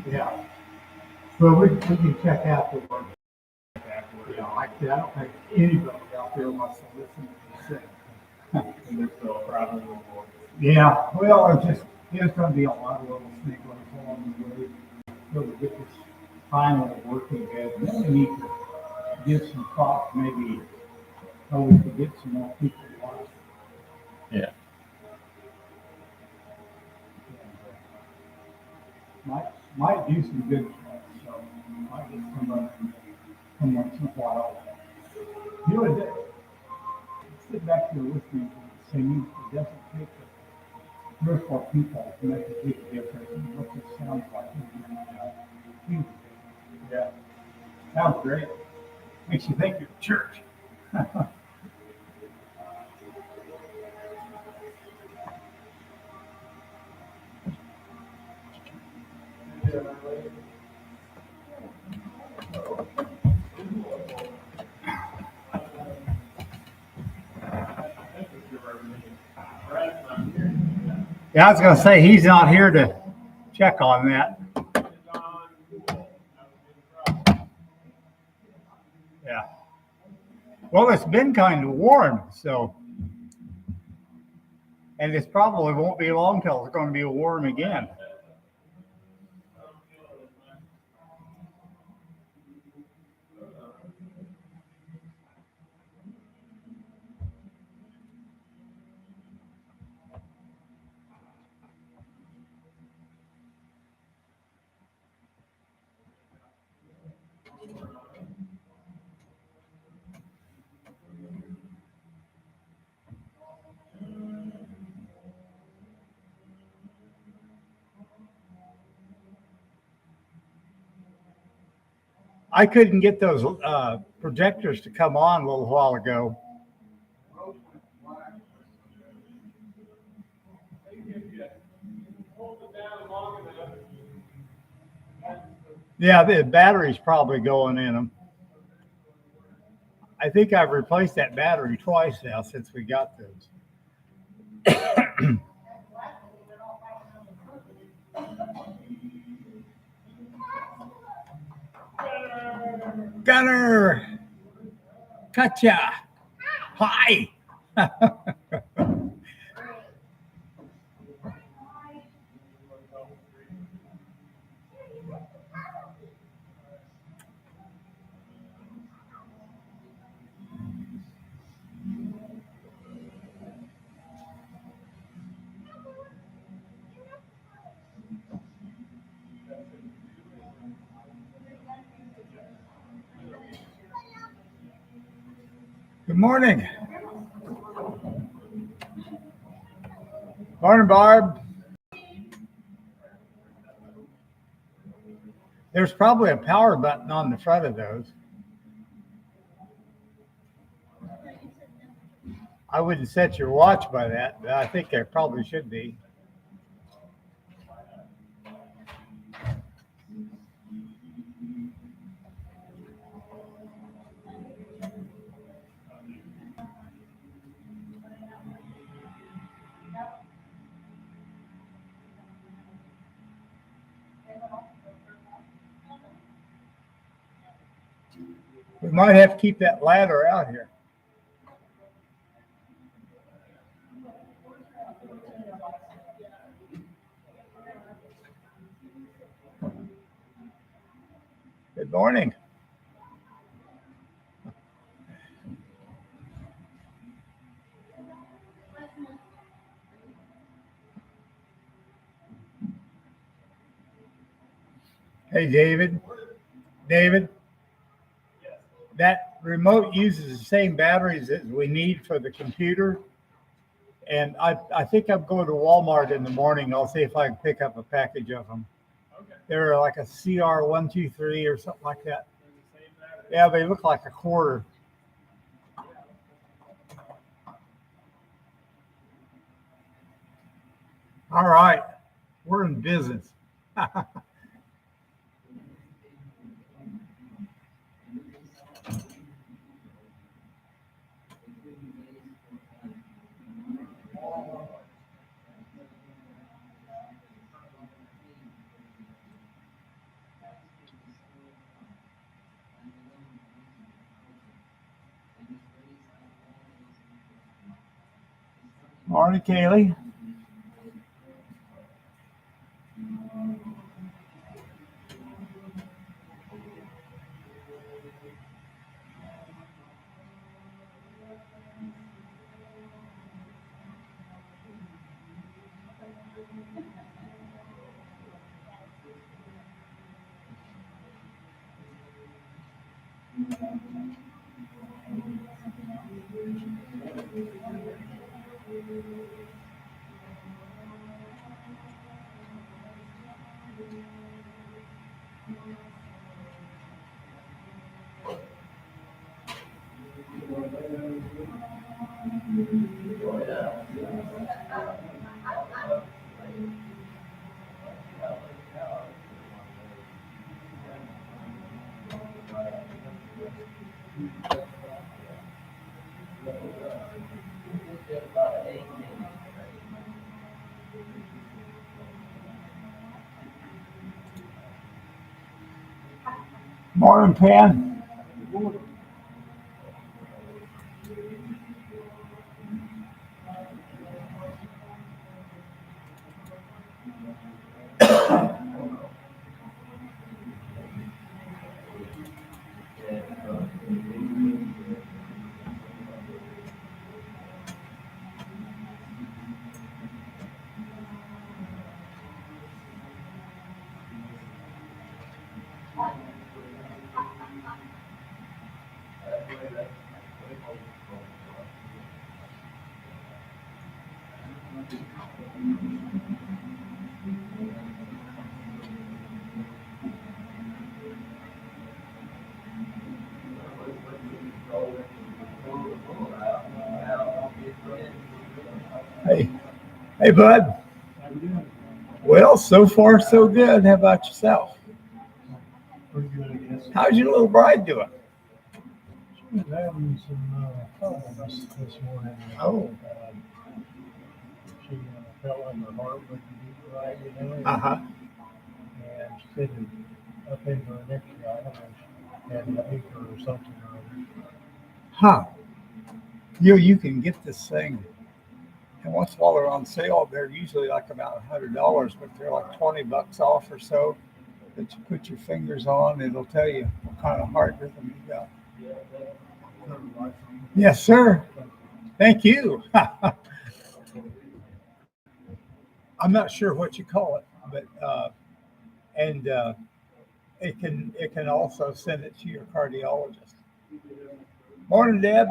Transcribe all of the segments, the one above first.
Yeah. Well, we can check out the work. You know, like I said, I don't think anybody out there wants to listen to me sing. And there's still probably more. Yeah, well, there's gonna be a lot of little snigglers along the way. So we get this finally working good. And then we need to give some thought, maybe, how we could get some more people to watch. Yeah. Might do some good stuff, so might get somebody come once in a while. You know, sit back there listening to the singing, it doesn't take three or four people to make a big difference in what this sounds like. Yeah, sounds great. Makes you think of church. Yeah, I was gonna say, he's not here to check on that. Yeah. Well, it's been kind of warm, so, and it probably won't be long till it's gonna be warm again. I couldn't get those projectors to come on a little while ago. Yeah, the battery's probably going in them. I think I've replaced that battery twice now since we got those. Gunner, gotcha. Hi. Good morning. Morning, Barb. There's probably a power button on the front of those. I wouldn't set your watch by that, but I think there probably should be. We might have to keep that ladder out here. Good morning. Hey, David. David, that remote uses the same batteries as we need for the computer. And I think I'm going to Walmart in the morning. I'll see if I can pick up a package of them. Okay. They're like a CR123 or something like that. The same battery. Yeah, they look like a quarter. All right, we're in business. Morning, Kaylee. Morning, Pan. Hey, hey, bud. How you doing? Well, so far so good. How about yourself? Pretty good, I guess. How's your little bride doing? She's having some problems this morning. Oh. She felt like her heart wouldn't beat right, you know. Uh-huh. And she said that up into her neck, I don't know, she had an acre or something or other. Huh. You can get this thing. And once in a while they're on sale, they're usually like about $100, but they're like $20 off or so that you put your fingers on. It'll tell you what kind of heart rhythm you got. Yes, sir. Thank you. I'm not sure what you call it, but and it can also send it to your cardiologist. Morning, Deb.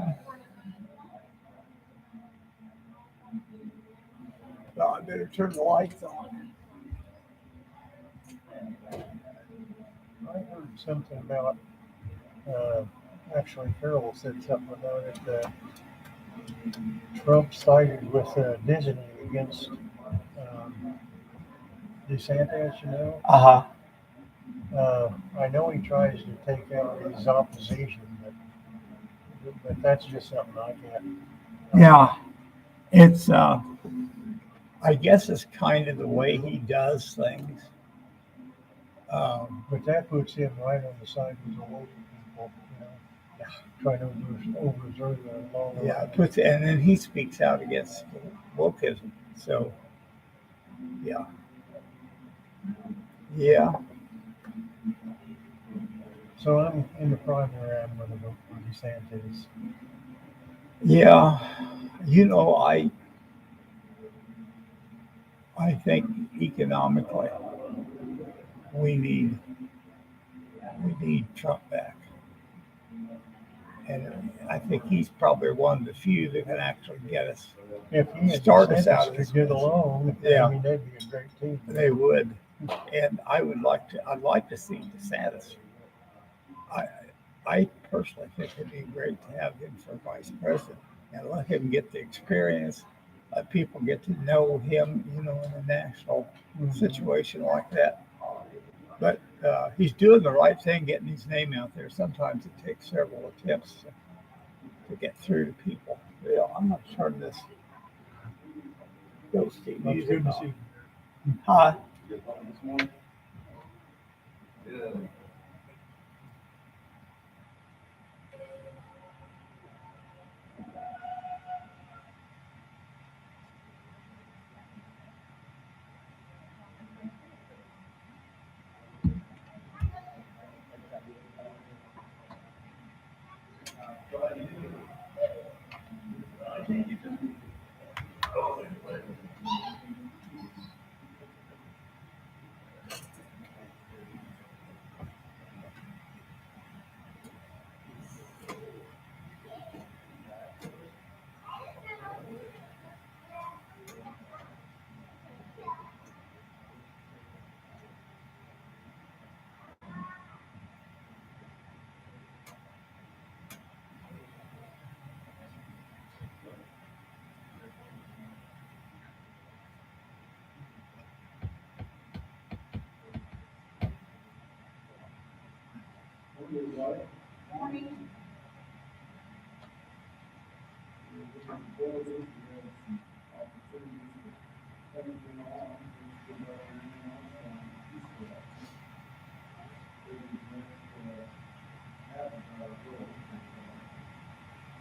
Oh, I better turn the lights on. I heard something about, actually Carol said something about it, Trump sided with Disney against DeSantis, you know. Uh-huh. I know he tries to take out his opposition, but that's just something I can't. Yeah, it's I guess it's kind of the way he does things. But that puts him right on the side with the local people, you know, trying to overserve the law. Yeah, it puts and then he speaks out against wokeism. So yeah. Yeah. So I'm in the primary. I'm going to vote for DeSantis. Yeah. I think economically we need Trump back. And I think he's probably one of the few that can actually get us. If he and Start us out of DeSantis this could get mess. along, Yeah. I mean, that'd be a great team. They would. And I'd like to see DeSantis. I I personally think it'd be great to have him for vice president and let him get the experience. Let people get to know him, in a national situation like that. But he's doing the right thing, getting his name out there. Sometimes it takes several attempts to get through to people. Yeah, I'm not sure this ghosty It's music. good to see. Huh?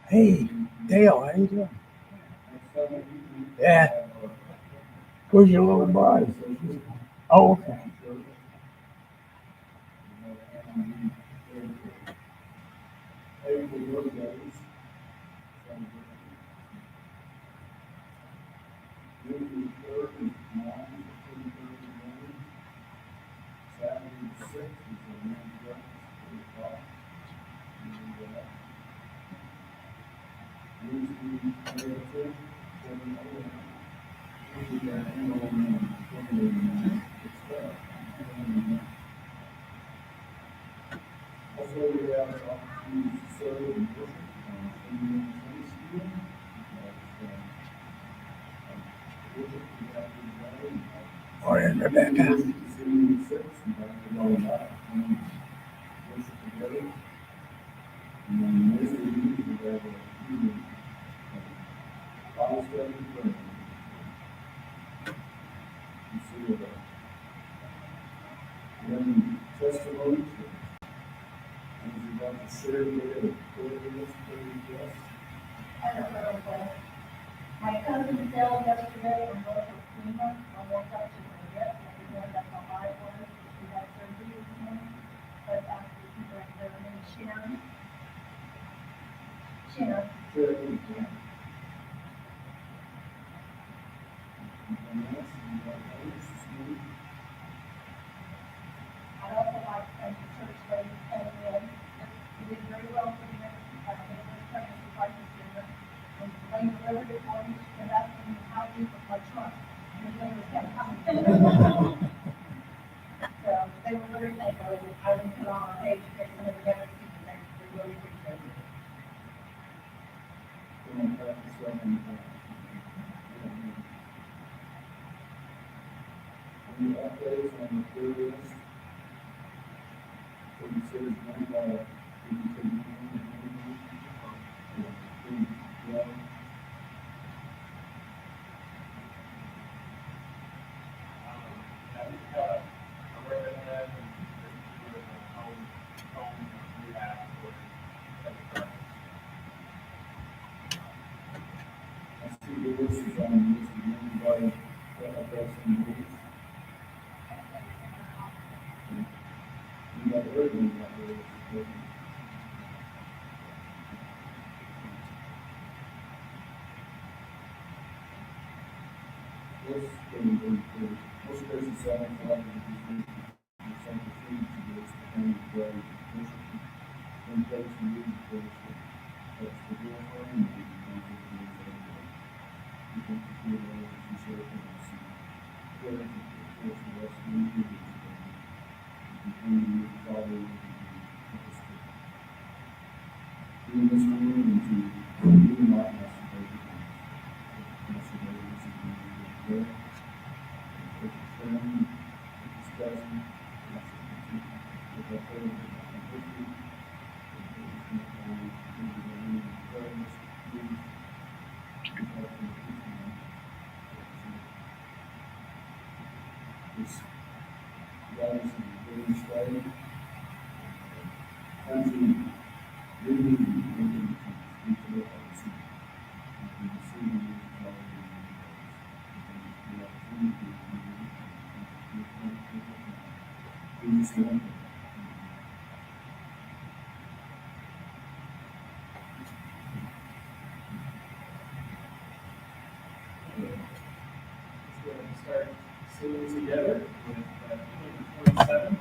Hey, Dale, how you doing? Yeah. Where's your little boy? Oh, okay. Morning, Rebecca. My cousin fell yesterday and broke her femur. I woke up to forget, I didn't know that's how high it was. She had surgery this morning, but after she went there, her name is Sharon. Sharon. Yeah. I'd also like to thank the church ladies coming in. You did very well for the next, pregnancy crisis center. When the lady delivered it for me, she came back to me, how deep was my trunk? And the thing was kept coming. So they were very thankful. I didn't put on our page, they come together, they really appreciate it. together with 47.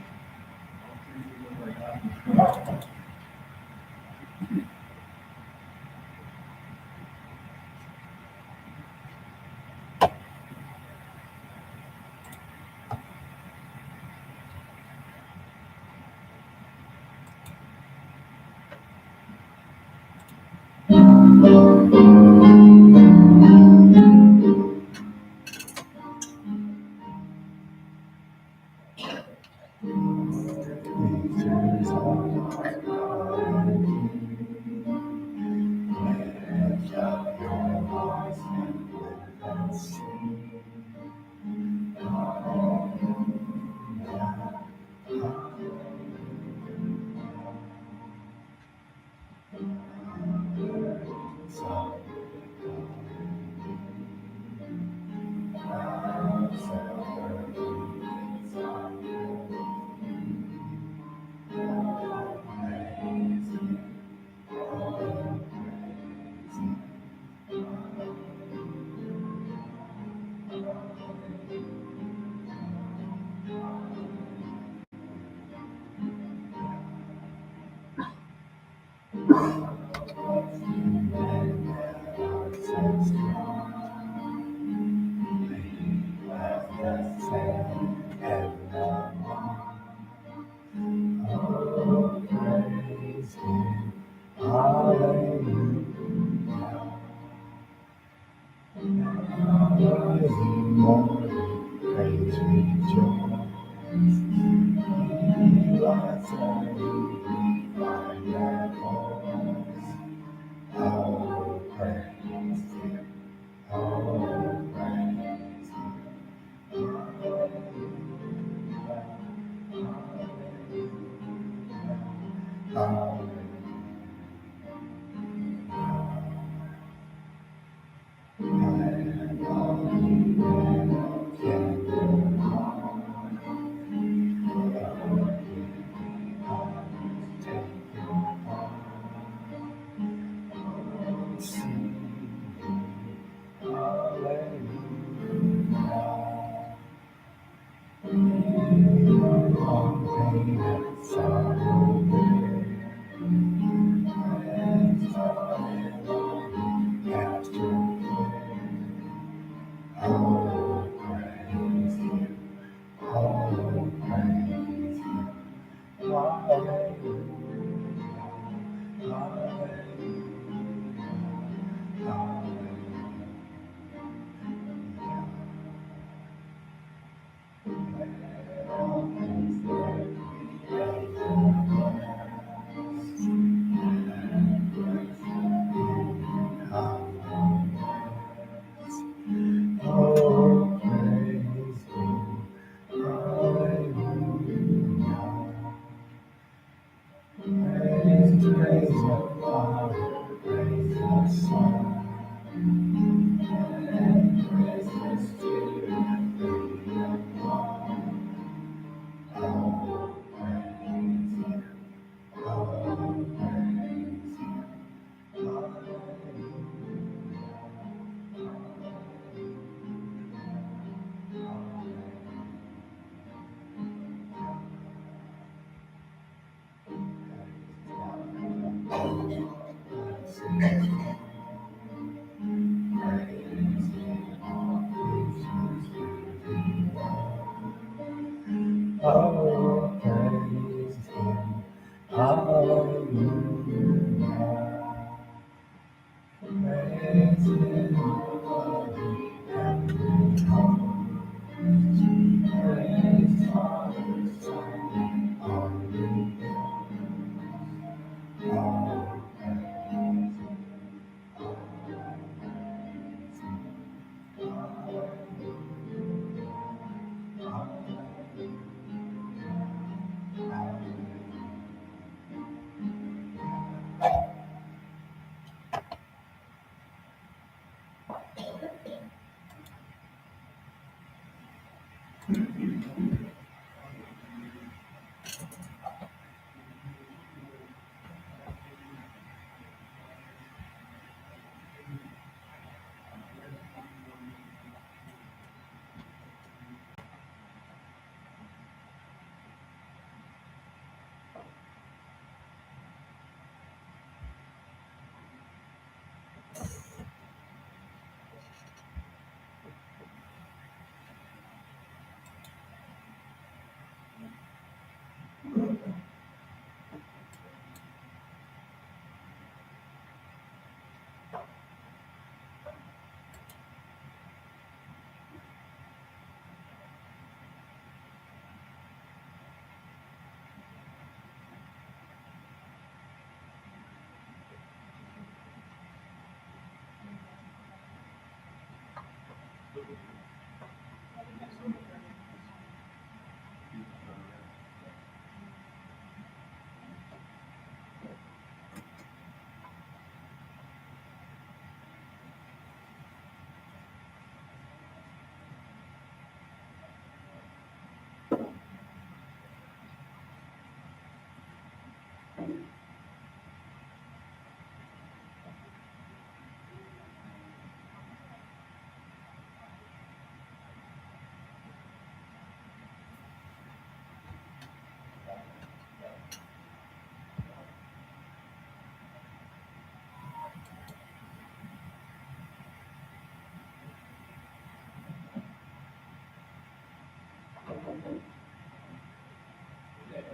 Next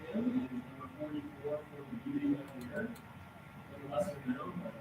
item is number 44 for the meeting of the year. A little lesser known, but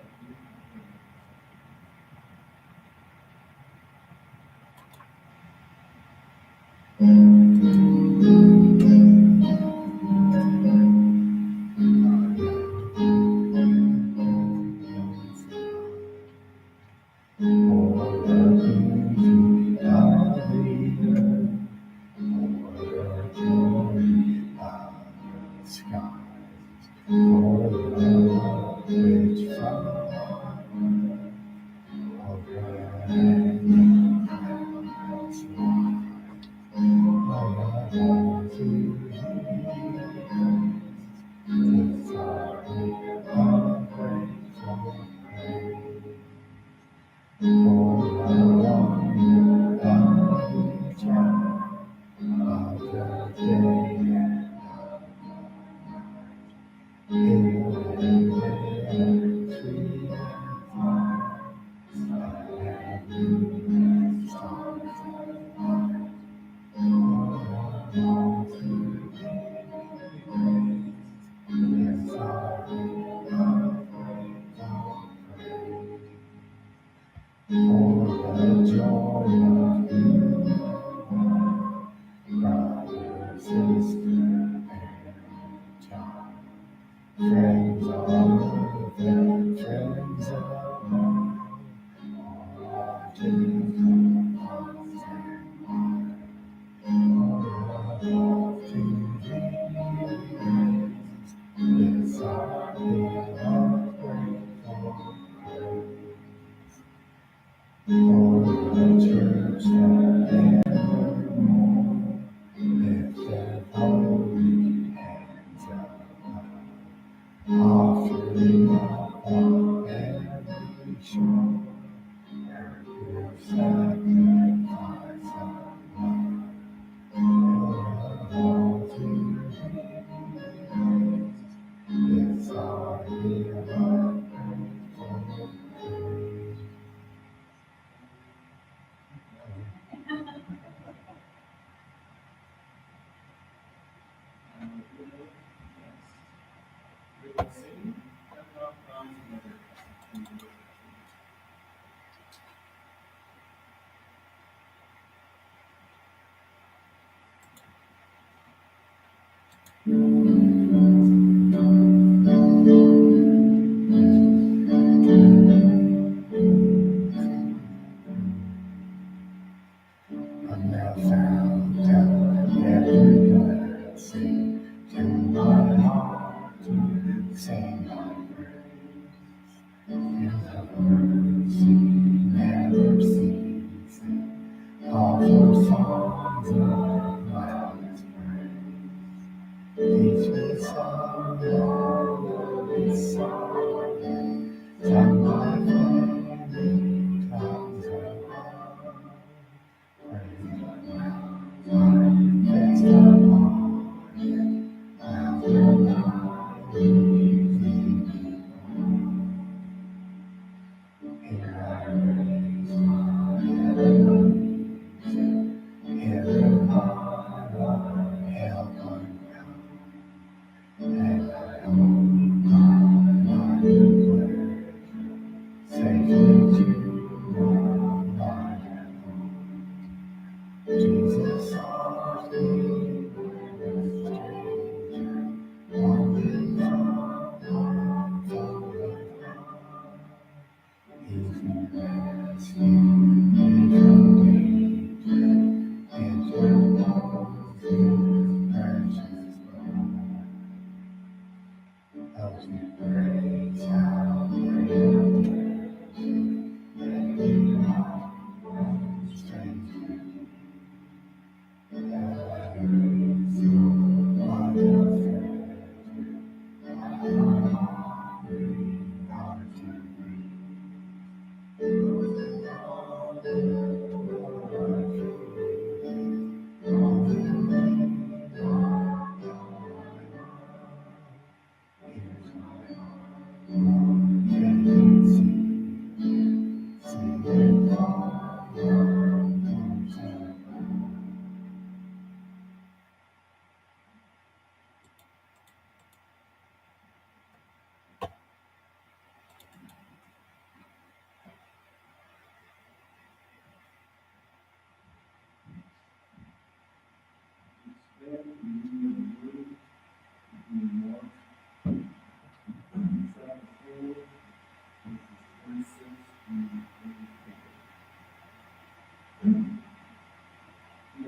He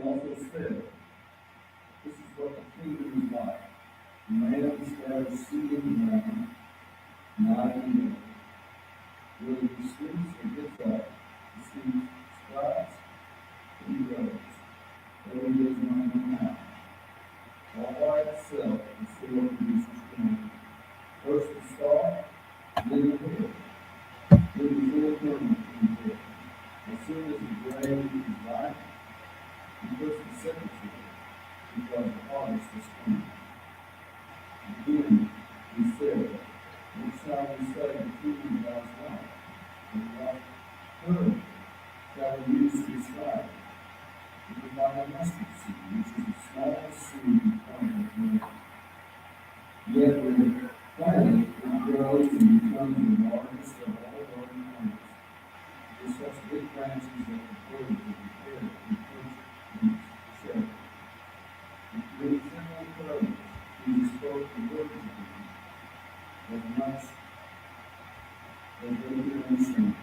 also said, this is what the kingdom is like. A man scatters seed in the ground, not in the earth. Whether he sleeps or gets up, the seed sprouts, and he grows, though he does not know how. All by itself, the soil produces grain. First the stalk, then the head, then the full kernel in the head. As soon as the grain is ripe, he puts the second to it, because the harvest is coming. Again, he said, what shall we say the kingdom of God's like? And what word shall we use to describe it? It is like a mustard seed, which is the smallest seed planted in the earth. Yet when planted, it grows and becomes the largest of all garden plants. With such big branches that the birds will prepare and perch in its shade. With simple courage, he spoke the word to them, as much as they could understand.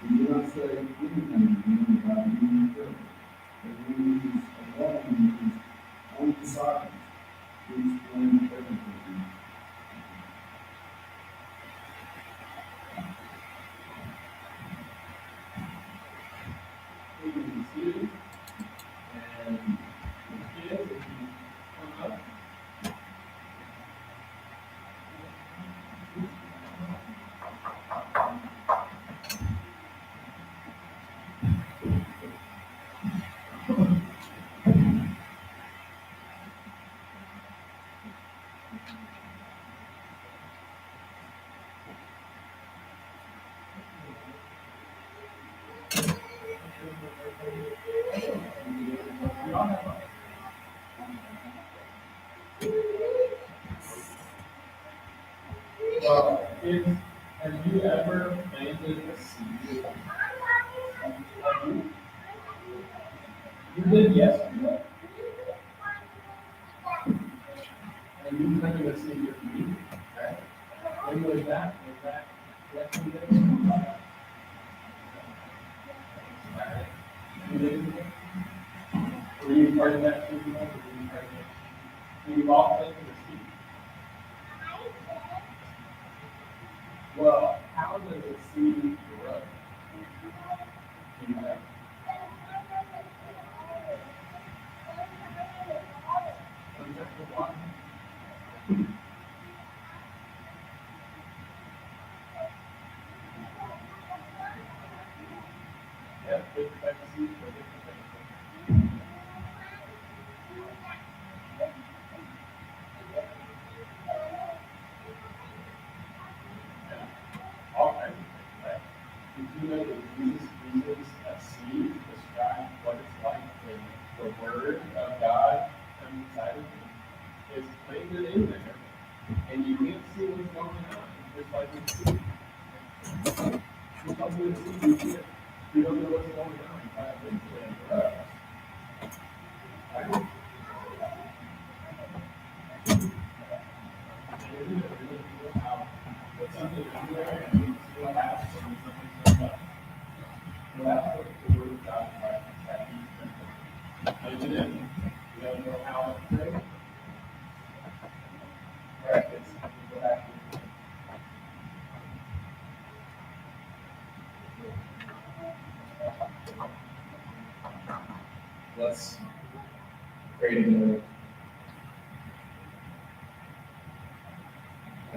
We do not say anything to them about being courage, but we use alone his own disciples to explain everything. We can be seated, and the kids, if you come up. Well, kids, have you ever planted a seed? Have you? You did yesterday? And you planted a seed with me? Okay. When was that? Was that yesterday? Saturday? 2 days ago? Were you part of that 2 days ago? Or were you part of it? We've all planted a seed. Well, how does a seed grow? Do you know? Contact with water? Yeah, different types of seeds for different things. Yeah, all kinds of things, right? Did you know that Jesus uses a seed to describe what it's like when the Word of God comes inside of you? It's planted in there, and you can't see what's going on, just like with seed. You come to the seed, you can't, you don't know what's going on, but eventually it grows. Right? And isn't it really cool how put something in there and you see what happens when something comes up? Well, that's what the Word of God is like. That He's planted in. You don't know how it grows. Right? It's go back to Bless Let's pray together.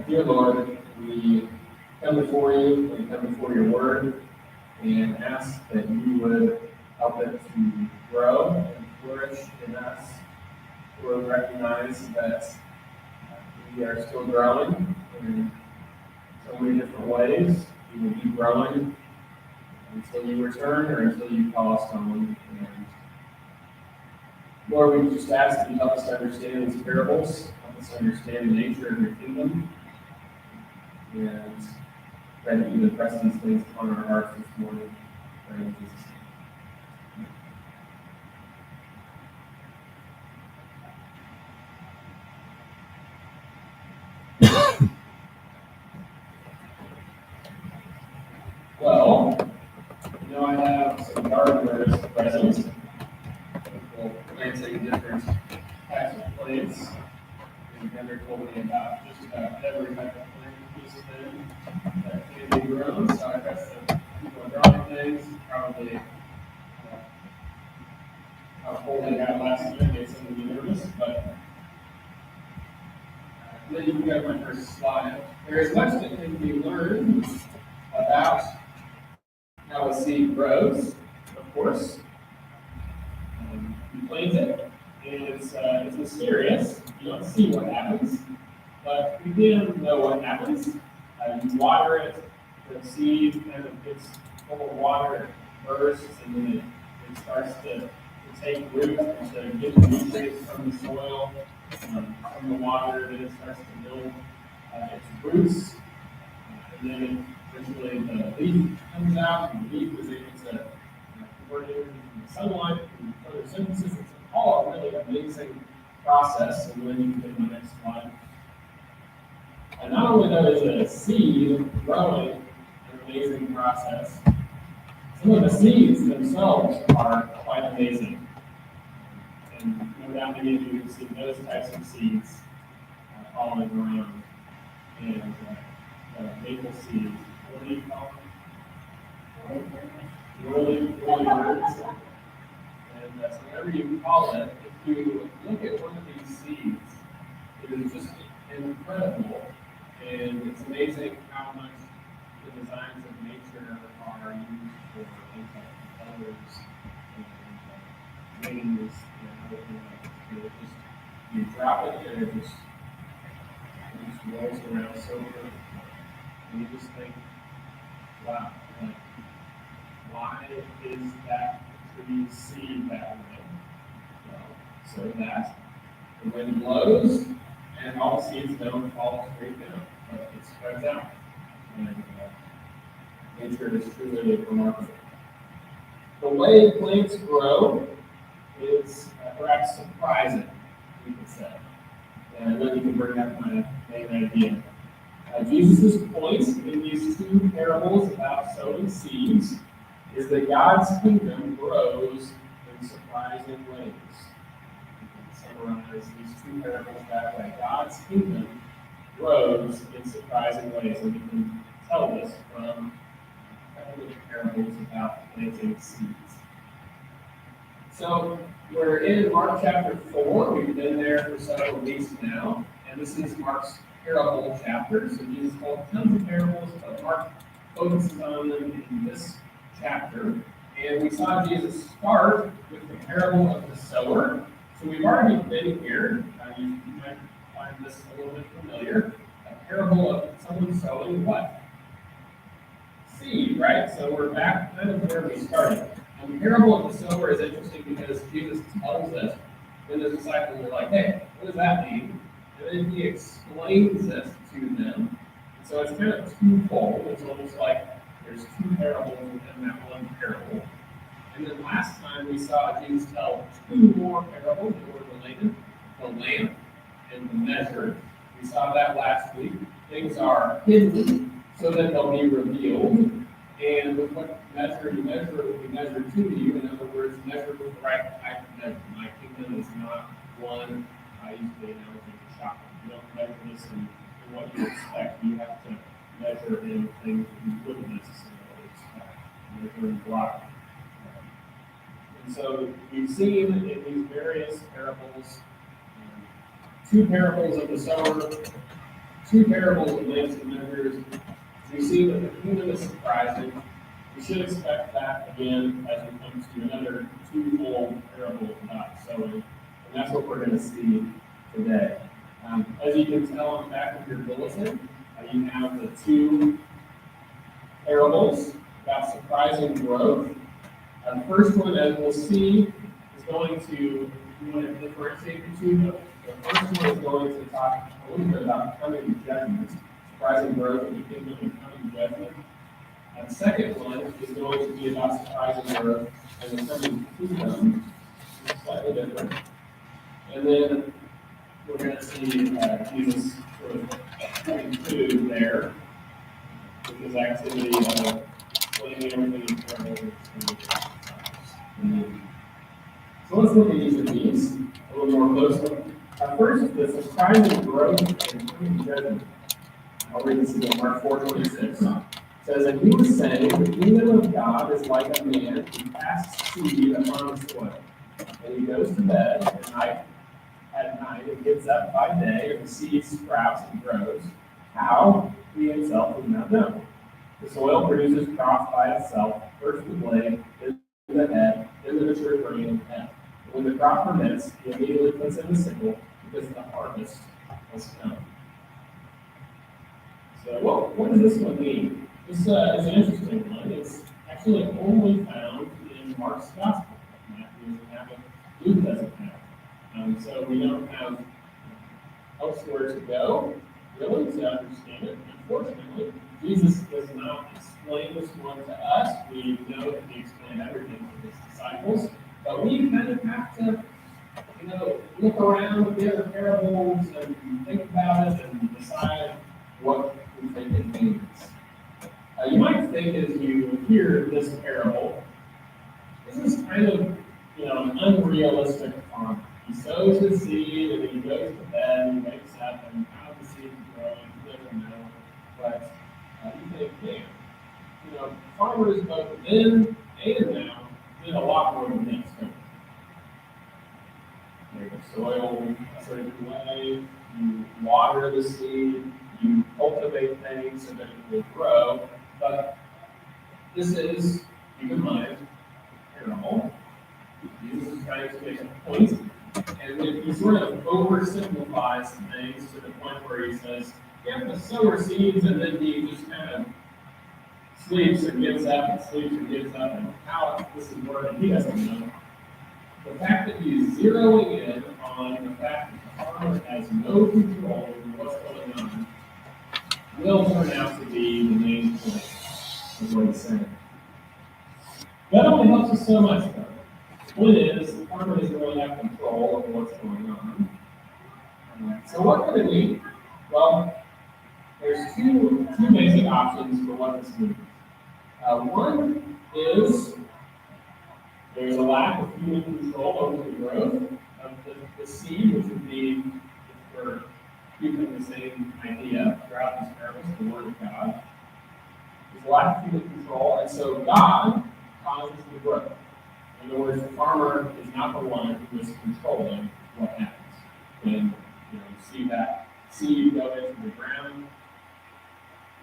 Dear Lord, we come before you, we come before your word, and ask that you would help it to grow and flourish in us. Lord, recognize that we are still growing in so many different ways. We will be growing until you return or until you call us home. And Lord, we just ask that you help us to understand these parables, help us to understand the nature of your kingdom, and pray that you would press these things upon our hearts this morning. Pray in Jesus' name. Well, I have some gardeners present. People planting different types of plants. And Heather told me about just about every type of plant this thing that can be grown. So I guess the people are growing things, probably how cold they got last year made some of me nervous, but then you can go to my first slide. There is much that can be learned about how a seed grows, of course. You plant it, and it's mysterious. You don't see what happens, but you can know what happens. You water it, the seed kind of gets full of water, it bursts, and then it starts to take root and to get the nutrients from the soil, from the water, then it starts to build its roots, and then eventually the leaf comes out, and the leaf is able to convert it into sunlight and photosynthesis. It's all a really amazing process, and then you can get the next slide. And not only though is a seed growing an amazing process, some of the seeds themselves are quite amazing. And no doubt many of you have seen those types of seeds falling around. And maple seeds, what do you call them? Rolling birds. And so whatever you call it, if you look at one of these seeds, it is just incredible. And it's amazing how much the designs of nature are used for things like colors and wings and everything like that. You drop it and it just rolls around so good. And you just think, wow, like, why is that tree seed that way? Well, so that the wind blows and all the seeds don't fall straight down, but it spreads out. And nature is truly remarkable. The way plants grow is perhaps surprising, we could say. And then you can bring up my main idea. Jesus' point in these two parables about sowing seeds is that God's kingdom grows in surprising ways. You can summarize these two parables that way. God's kingdom grows in surprising ways, and we can tell this from a couple of parables about planting seeds. So we're in Mark chapter 4. We've been there for several weeks now, and this is Mark's parable chapter. So Jesus told tons of parables, but Mark focuses on them in this chapter. And we saw Jesus start with the parable of the sower. So we've already been here. You might find this a little bit familiar. A parable of someone sowing what? Seed, right? So we're back kind of where we started. And the parable of the sower is interesting because Jesus tells us when the disciples are like, hey, what does that mean? And then he explains this to them. So it's kind of twofold. It's almost like there's two parables within that one parable. And then last time we saw Jesus tell two more parables that were related, the lamp and the measure. We saw that last week. Things are hidden so that they'll be revealed. And with what measure you measure, it will be measured to you. In other words, measure with the right type of measure. My kingdom is not one, I use the analogy of shopping. You don't measure this in what you expect. You have to measure in things that you wouldn't necessarily expect. Measure in block. And So we've seen in these various parables, two parables of the sower, two parables of lambs and vinegars. We see that the kingdom is surprising. We should expect that again as we come to another twofold parable about sowing. And that's what we're going to see today. As you can tell on the back of your bulletin, you have the two parables about surprising growth. The first one, as we'll see, is going to differentiate the two. The first one is going to talk a little bit about coming judgment, surprising growth in the kingdom and coming judgment. And the second one is going to be about surprising growth and the coming kingdom, which is slightly different. And then we're going to see Jesus sort of conclude there with his activity of explaining everything in parables. So let's look at each of these a little more closely. First, the surprising growth and coming judgment. I'll read this again, Mark 4:26. It says, and he was saying, the kingdom of God is like a man who casts seed upon the soil. And he goes to bed at night and gets up by day, and the seed sprouts and grows. How? He himself does not know. The soil produces crops by itself, first the blade, then the head, then the mature grain and head. When the crop permits, he immediately puts in the sickle because the harvest has come. So what does this one mean? It's an interesting one. It's actually only found in Mark's Gospel. Matthew doesn't have it. Luke doesn't have it. So we don't have elsewhere to go, really, to understand it. Unfortunately, Jesus does not explain this one to us. We know that he explained everything to his disciples, but we kind of have to, look around at the other parables and think about it and decide what we think it means. You might think as you hear this parable, this is kind of, an unrealistic farmer. He sows his seed and he goes to bed and he wakes up and how the seed is growing, he doesn't know. But you think, man, farmers both then and now did a lot more than this. Make the soil a certain way, you water the seed, you cultivate things so that it will grow. But this is, keep in mind, parable. Jesus is trying to make a point, and then he sort of oversimplifies things to the point where he says, you have to sow seeds, and then he just kind of sleeps and gets up and sleeps and gets up, and how this is working, he doesn't know. The fact that he's zeroing in on the fact that the farmer has no control over what's going on will turn out to be the main point of what he's saying. That only helps us so much, though. The point is, the farmer doesn't really have control over what's going on. So what could it mean? Well, there's two basic options for what this means. One is there's a lack of human control over the growth of the seed, which would be, if we're keeping the same idea throughout these parables, the Word of God. There's a lack of human control, and so God causes the growth. In other words, the farmer is not the one who is controlling what happens. When you see that seed go into the ground,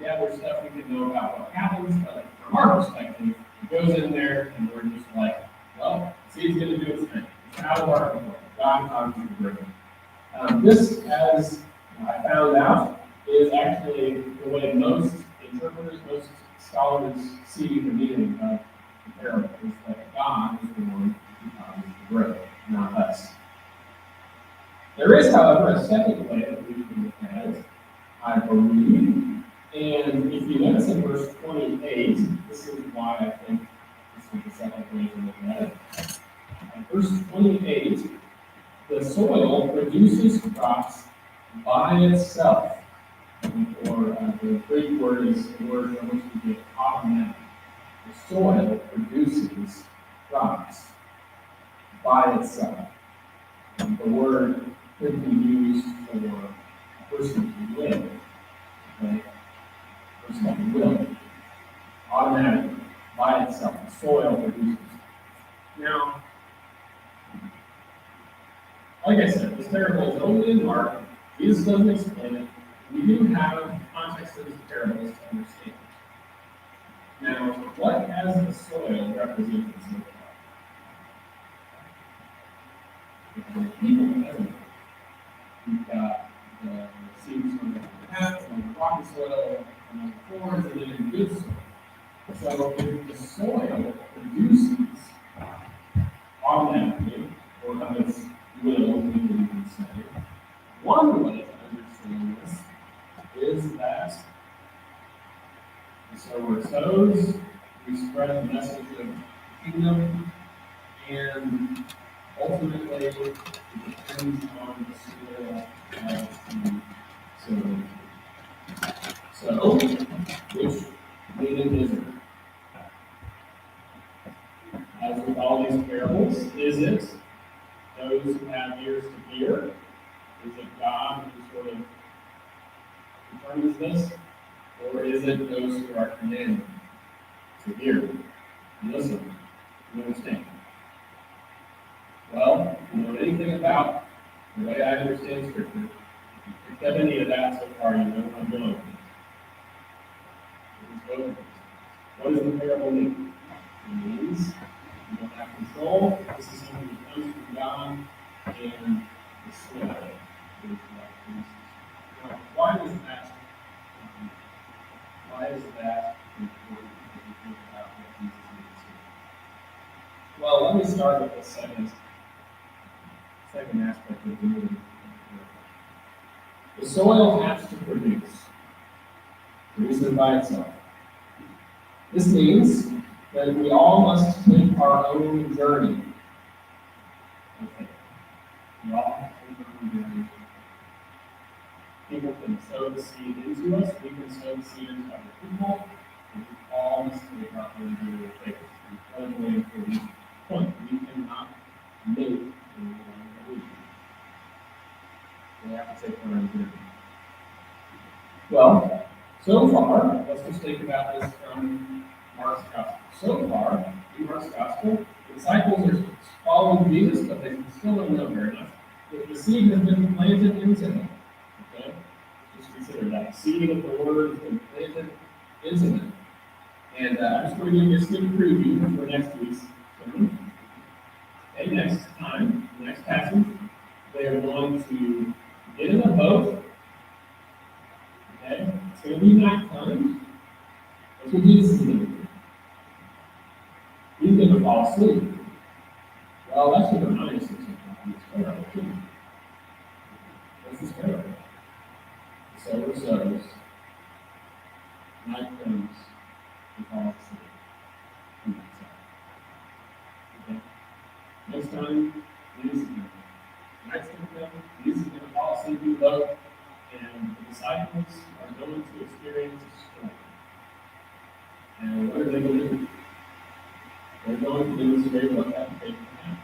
yeah, there's stuff we can know about what happens, but from our perspective, it goes in there and we're just like, well, seed's going to do its thing. It's out of our control. God causes the growth. This, as I found out, is actually the way most interpreters, most scholars see the meaning of the parable, is that God is the one who causes the growth, not us. There is, however, a second way that we can look at it, I believe. And if you notice in verse 28, this is why I think this is the second way to look at it. Verse 28, the soil produces crops by itself. Or the Greek word is the word from which we get automatic. The soil produces crops by itself. And the word could be used for a person who will. Okay? Person who will. Automatically, by itself, the soil produces. Now, like I said, this parable is only in Mark. Jesus doesn't explain it. We do have context of these parables to understand. Now, what has the soil represented so far? The people, doesn't it? We've got the seeds from the path, from the rocky soil, from the thorns, and then in good soil. So if the soil produces automatically, or of its will, we would even say, one way to understand this is that the sower sows, we spread the message of the kingdom, and ultimately it depends on the soil as the sower. So, which meaning is it? As with all these parables, is it those who have ears to hear? Is it God who sort of determines this? Or is it those who are commanded to hear and listen and understand? Well, if you know anything about the way I understand Scripture, if you picked up any of that so far, you know what I'm going with. It is both of these. What does the parable mean? It means you don't have control. This is something that comes from God, and the soil is what produces. Now, why is that? Why is that important if you think about what Jesus means here? Well, let me start with the second aspect of the meaning. The soil has to produce it by itself. This means that we all must take our own journey. Okay. We all have to take our own journey. People can sow the seed into us, we can sow the seed into other people, and we all must take our own journey of faith. Incredibly important point. We cannot make anyone believe. We have to take our own journey. Well, so far, let's just think about this from Mark's Gospel. So far, in Mark's Gospel, the disciples are following Jesus, but they still don't know very much. The seed has been planted into them. Okay? Just consider that. The seed of the word has been planted into them. And I'm just going to give you a sneak preview for next week's sermon. And next time, next passage, they are going to get in a boat. Okay? It's going to be nighttime. That's what Jesus is going to do. He's going to fall asleep. Well, that's going to remind us of something. It's terrible, too. This is terrible. The sower sows. Night comes. He falls asleep. And that's it. Okay? Next time, Jesus is going to. Night's going to come. Jesus is going to fall asleep in the boat. And the disciples are going to experience a storm. And what are they going to do? They're going to demonstrate what that faith can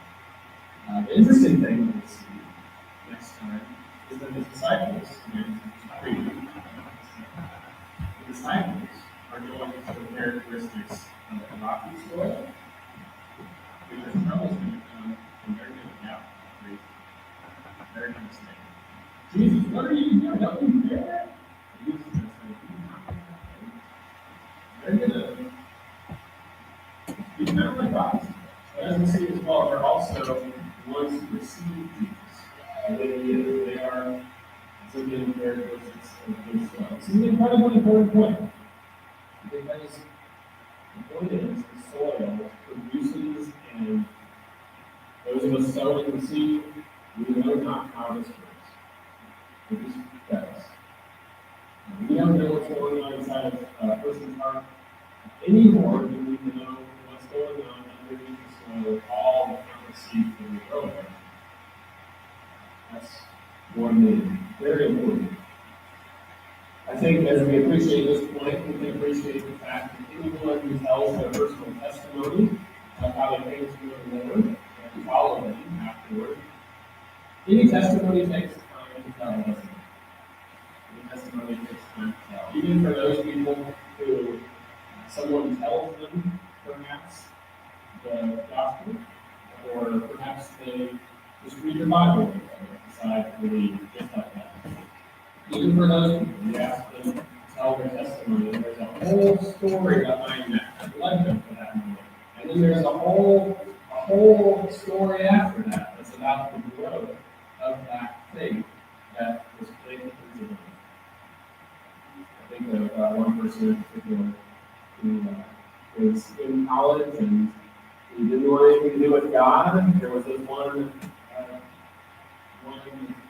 have. The interesting thing that we'll see next time is that the disciples, the disciples are going to show characteristics of the rocky soil, because trouble is going to come and they're going to doubt. They're going to say, Jesus, what are you doing? Don't you care? Jesus is going to say, they're going to be kind of like rocks. But as we see as well, they're also ones who receive Jesus. They are exhibiting characteristics of good soil. This is an incredibly important point. Because the point is, the soil produces, and those of us sowing the seed, we know not how this works. It just does. We don't know what's going on inside of a person's heart any more than we know what's going on underneath the soil, all the countless seeds that we grow there. That's one meaning. Very important. I think as we appreciate this point, we can appreciate the fact that anyone who tells their personal testimony of how they came to know the Lord and follow Him afterward, any testimony takes time to tell, doesn't it? Any testimony takes time to tell. Even for those people who someone tells them, perhaps, the gospel, or perhaps they just read the Bible. decide to believe just like that. Even for those people, you ask them to tell their testimony, and there's a whole story behind that, that led them to that moment. And then there's a whole story after that that's about the growth of that faith that was placed into them. I think of one person in particular who was in college and he didn't want anything to do with God. There was this one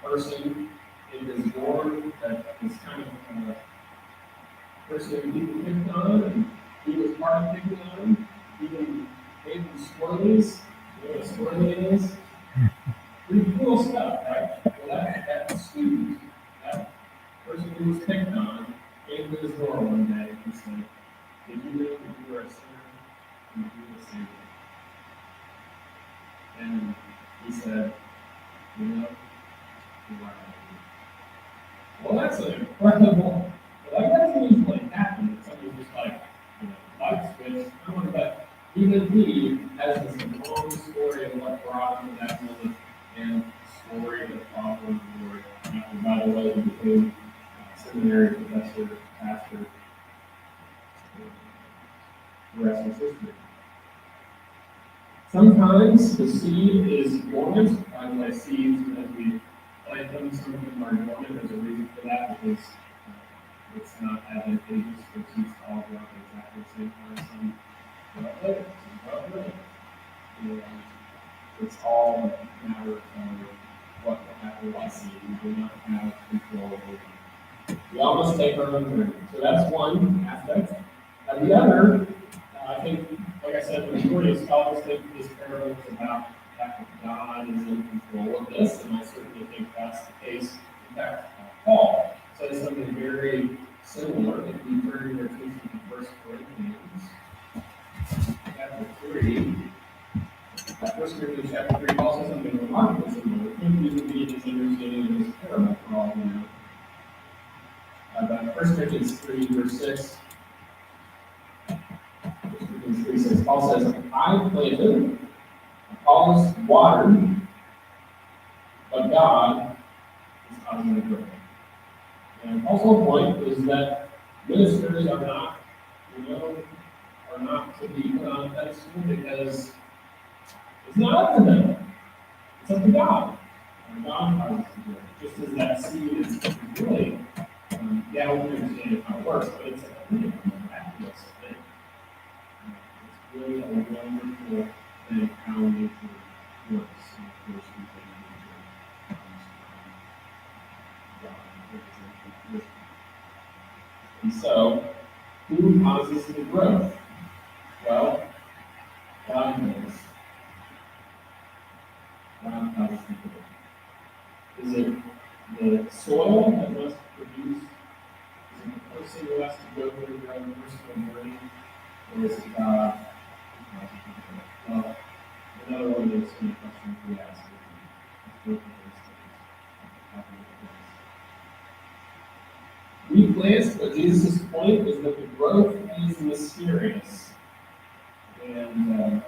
person in his dorm that was kind of a person who people picked on, and he was part of picking on him. He even gave him swirlies. You know what a swirly is? Pretty cool stuff, right? Well, that student, that person who was picked on, came to his door one day and said, "Did you know that you were a sinner and you were a savior?" And he said, "You know, you're right." Well, that's an incredible. Well, that doesn't usually happen. Somebody's just like, light switch. I wonder, but even he has this long story of what brought him to that moment and story of following the Lord. And by the way, he became a seminary professor, pastor. The rest is history. Sometimes the seed is dormant. By the way, seeds, as we plant them, some of them are dormant. There's a reason for that because it's not advantageous for seeds to all grow up at exactly the same time. Some grow up later, some grow up later. And it's all a matter of what will happen with seed. We do not have control over them. We all must take our own journey. So that's one aspect. The other, I think, like I said, the majority of scholars think this parable is about the fact that God is in control of this, and I certainly think that's the case. In fact, Paul says something very similar if we turn your attention to 1 Corinthians chapter 3. 1 Corinthians chapter 3 Paul says something remarkable similar. Please repeat his understanding of this parable for all you know. But 1 Corinthians 3, verse 6. 3 says, Paul says, "I planted, Apollos watered, but God is causing the growth." And Paul's whole point is that ministers are not, are not to be put on a pedestal because it's not up to them. It's up to God. And God causes the growth. Just as that seed is really, we understand how it works, but it's a really miraculous thing. It's really a wonderful thing how nature works. And of course, we think nature comes from God. And so, who causes the growth? Well, God knows. God causes the growth. Is it the soil that must produce? Is it the person who has to go through their own personal journey? Or is it God who causes the growth? Well, another one of those key questions we ask is both of those things happen at once. We plant, but Jesus' point is that the growth is mysterious. And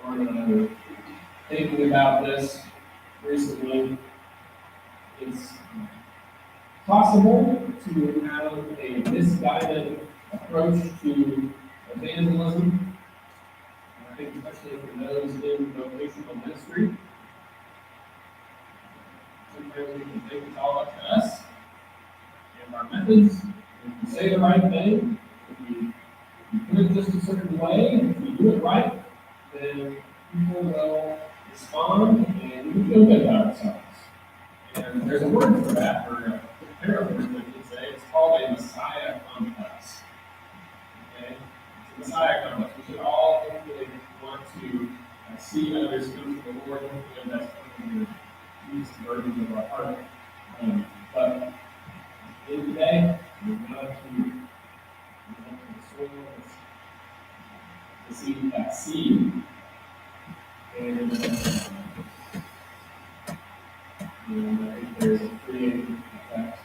Lauren and I were thinking about this recently. It's possible to have a misguided approach to evangelism. I think especially for those in vocational ministry. Sometimes we can think it's all up to us and our methods. If we say the right thing, if we put it just a certain way, if we do it right, then people will respond and we feel good about ourselves. And there's a word for that, or a paraphrase that you could say. It's called a Messiah complex. Okay? It's a Messiah complex. We should all hopefully want to see others come to the Lord. Hopefully that's one of the deepest burdens of our heart. But at the end of the day, we're not to the soil to see that seed. And I think there's a creative effect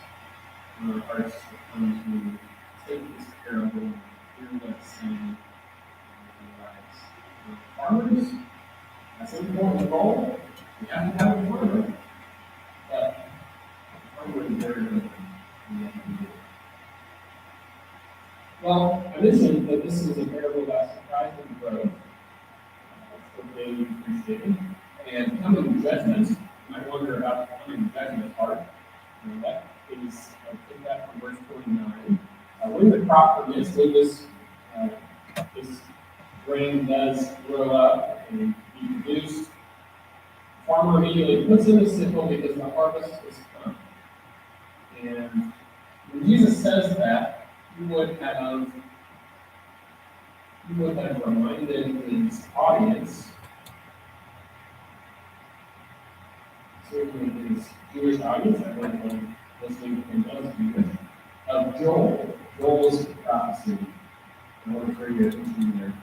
on our hearts that come to take this parable and hear what's saying in our lives. Farmers, that's an important role. We have to have a farmer. mentioned that this is a parable about surprising growth. For daily appreciating. And coming judgment, you might wonder about the coming judgment part. And that is, I think that from verse 29. When the crop permits, when this grain does grow up and be produced, farmer immediately puts in the sickle because the harvest is come. And when Jesus says that, he would have reminded his audience, certainly his Jewish audience, everyone listening to him was Jewish, of Joel. Joel's prophecy. In order for your attention there.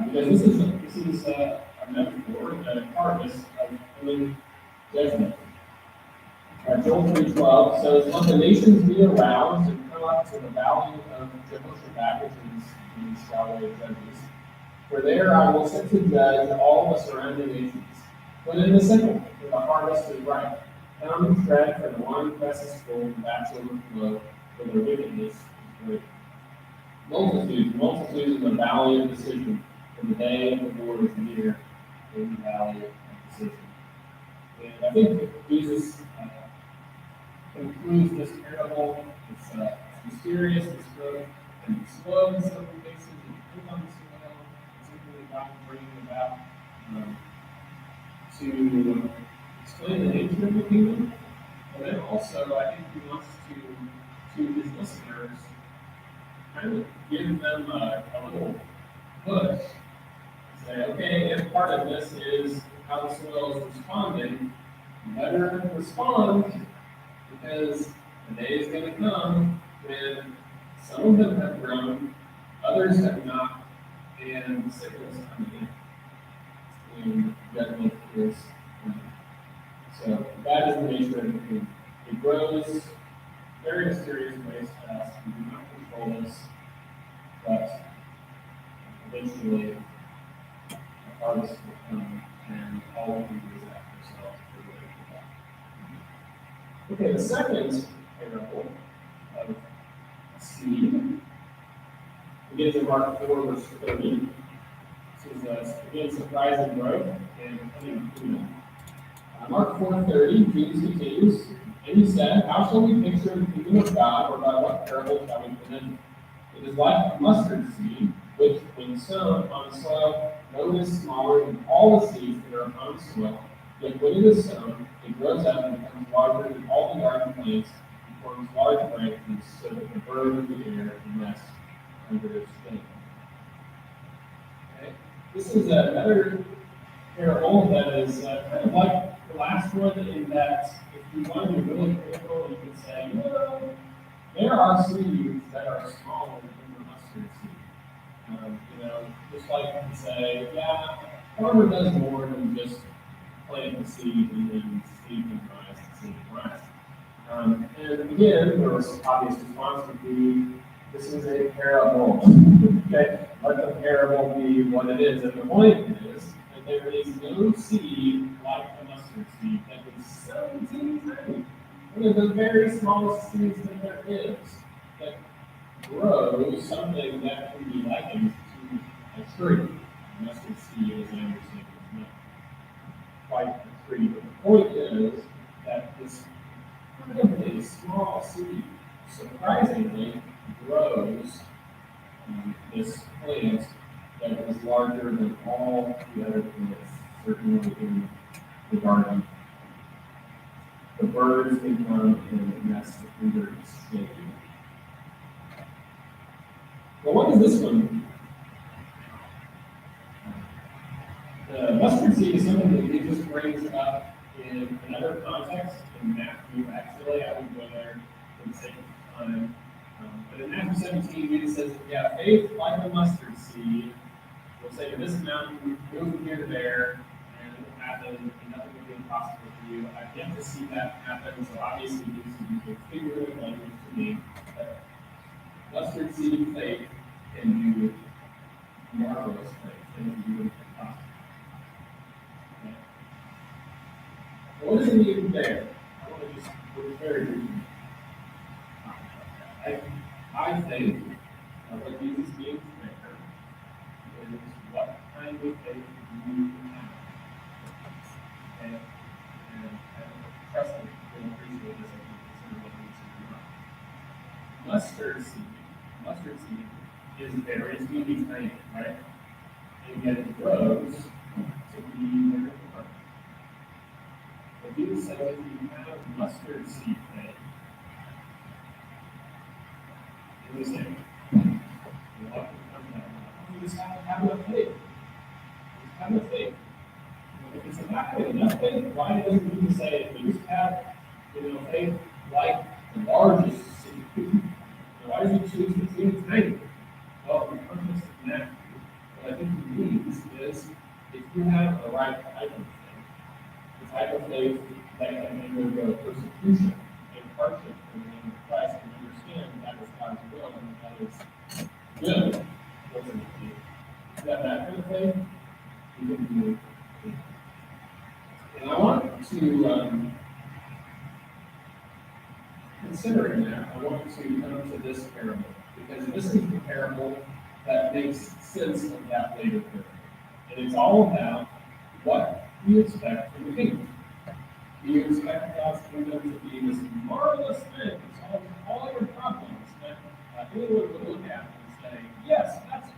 Because this is a metaphor, a harvest of coming judgment. Joel 3:12 says, "Let the nations be aroused and come up to the valley of Jehoshaphat," which is Yahweh Judges. "For there I will set to judge all the surrounding nations. Put in the sickle, for the harvest is ripe. Come and tread, for the winepress is full, and vats overflow, for their wickedness is great." Multitudes in the valley of decision, for the day of the Lord is near in the valley of decision. And I think that Jesus concludes this parable. It's mysterious, it's good, and it's slow in some cases, and depends on the soil, it's something that God is bringing about to explain the nature of the kingdom. But then also, I think he wants to his listeners, kind of give them a little push. Say, okay, if part of this is how the soil is responding, you better respond because the day is going to come when some of them have grown, others have not, and sickle is coming in. And judgment is coming. So that is the nature of the kingdom. It grows very mysterious ways to us. We do not control this, but eventually the harvest will come, and all we can do is ask ourselves for ready for that. Okay, the second parable of seed begins in Mark 4, verse 30. This is again surprising growth and coming kingdom. Mark 4:30, Jesus continues, and he said, "How shall we picture the kingdom of God, or by what parable shall we present it? It is like a mustard seed, which, when sown on soil known as smaller than all the seeds that are upon the soil, yet when it is sown, it grows up and becomes larger than all the garden plants, and forms large branches, so that the birds of the air can nest under its stem." Okay? This is another parable that is kind of like the last one, in that if you want to be really critical, you could say, well, there are seeds that are smaller than the mustard seed. Just like you can say, yeah, farmer does more than just plant the seed and then seed can rise and seed can rise. And again, the obvious response would be, this is a parable. Okay, let the parable be what it is. And the point is that there is no seed like the mustard seed that is so teeny tiny. One of the very smallest seeds that there is that grows something that can be likened to a tree. The mustard seed, as I understand, is not quite a tree. But the point is that this incredibly small seed surprisingly grows this plant that is larger than all the other plants, certainly in the garden. The birds can come and nest under its shade. Well, what is this one? The mustard seed is something that Jesus brings up in another context in Matthew. Actually, I would go there for the sake of time. But in Matthew 17, Jesus says, yeah, faith like a mustard seed will say to this mountain, move from here to there, and it will happen, and nothing will be impossible for you. I've yet to see that happen, so obviously Jesus is using figurative language to mean that mustard seed faith can do marvelous things, things you wouldn't think possible. Okay. What does it mean there? I want to just very briefly. I think what Jesus means kind of faith you have. Okay? And trust me, you'll appreciate this as you consider what needs to be done. Mustard seed is very teeny tiny, right? And yet it grows to be very large. But Jesus said if you have mustard seed faith, it was like, what can come down? You just have enough faith. Just have enough faith. If it's not having enough faith, why doesn't Jesus say if you just have, faith like the largest seed? Why does he choose the teeny tiny? Well, in context of Matthew, what I think he means is if you have the right type of faith, the type of faith that can undergo persecution and hardship in the name of Christ, and understand that is God's will and that is good, ultimately. If you have that kind of faith, you can do it. And I want to, considering that, I want to come to this parable, because this is the parable that makes sense of that later parable. And it's all about what we expect from the kingdom. Do you expect God's kingdom to be this marvelous thing that solves all your problems that anyone would look at and say, yes, that's